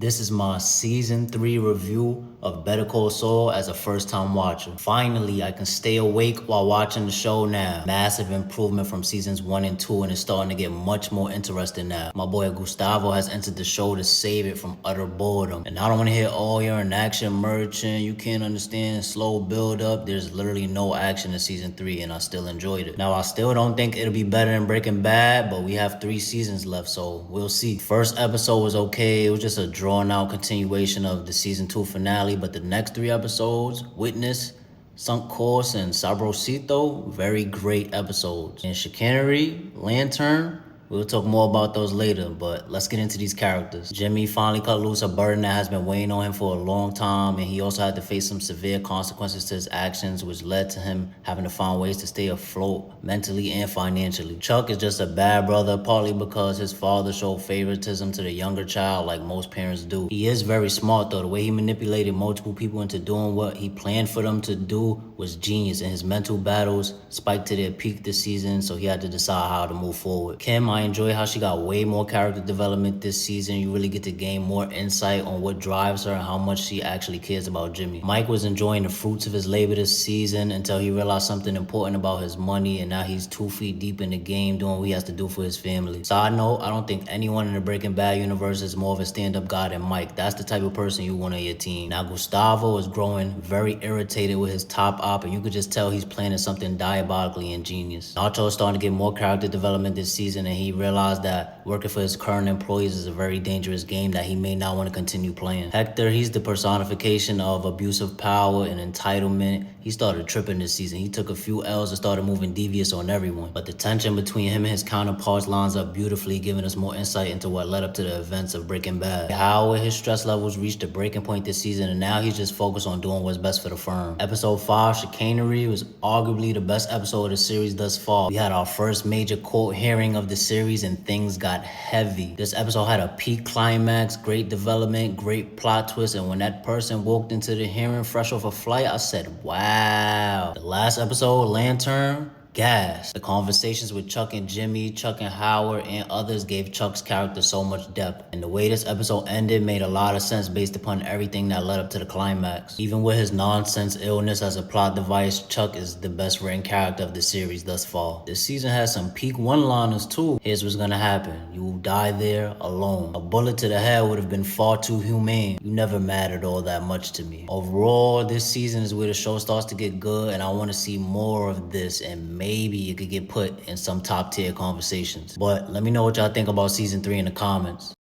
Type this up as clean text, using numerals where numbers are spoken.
This is my season 3 review of Better Call Saul as a first time watcher. Finally, I can stay awake while watching the show now. Massive improvement from seasons 1 and 2, and it's starting to get much more interesting now. My boy Gustavo has entered the show to save it from utter boredom. And I don't want to hear, oh, you're an action merchant, you can't understand slow build up. There's literally no action in season 3, and I still enjoyed it. Now, I still don't think it'll be better than Breaking Bad, but we have 3 seasons left, so we'll see. First episode was okay. It was just a drawn out continuation of the season 2 finale, but the next 3 episodes, Witness, Sunk Course, and Sabrosito, very great episodes. And Chicanery, Lantern, we'll talk more about those later, but let's get into these characters. Jimmy finally cut loose a burden that has been weighing on him for a long time, and he also had to face some severe consequences to his actions, which led to him having to find ways to stay afloat mentally and financially. Chuck is just a bad brother, partly because his father showed favoritism to the younger child like most parents do. He is very smart though. The way he manipulated multiple people into doing what he planned for them to do was genius, and his mental battles spiked to their peak this season, so he had to decide how to move forward. Kim, I enjoy how she got way more character development this season. You really get to gain more insight on what drives her and how much she actually cares about Jimmy. Mike was enjoying the fruits of his labor this season until he realized something important about his money, and now he's 2 feet deep in the game doing what he has to do for his family. Side note, I don't think anyone in the Breaking Bad universe is more of a stand-up guy than Mike. That's the type of person you want on your team. Now, Gustavo is growing very irritated with his top op, and you could just tell he's planning something diabolically ingenious. Nacho is starting to get more character development this season, and he realized that working for his current employees is a very dangerous game that he may not want to continue playing. Hector, he's the personification of abusive power and entitlement. He started tripping this season. He took a few L's and started moving devious on everyone. But the tension between him and his counterparts lines up beautifully, giving us more insight into what led up to the events of Breaking Bad. Howard, his stress levels reached a breaking point this season, and now he's just focused on doing what's best for the firm. Episode 5, Chicanery, was arguably the best episode of the series thus far. We had our first major court hearing of the series, and things got heavy. This episode had a peak climax, great development, great plot twist, and when that person walked into the hearing fresh off a flight, I said, wow. The last episode, Lantern, gas. The conversations with Chuck and Jimmy, Chuck and Howard, and others gave Chuck's character so much depth. And the way this episode ended made a lot of sense based upon everything that led up to the climax. Even with his nonsense illness as a plot device, Chuck is the best written character of the series thus far. This season has some peak one-liners too. Here's what's gonna happen. You will die there alone. A bullet to the head would have been far too humane. You never mattered all that much to me. Overall, this season is where the show starts to get good, and I want to see more of this, and maybe it could get put in some top tier conversations. But let me know what y'all think about season 3 in the comments.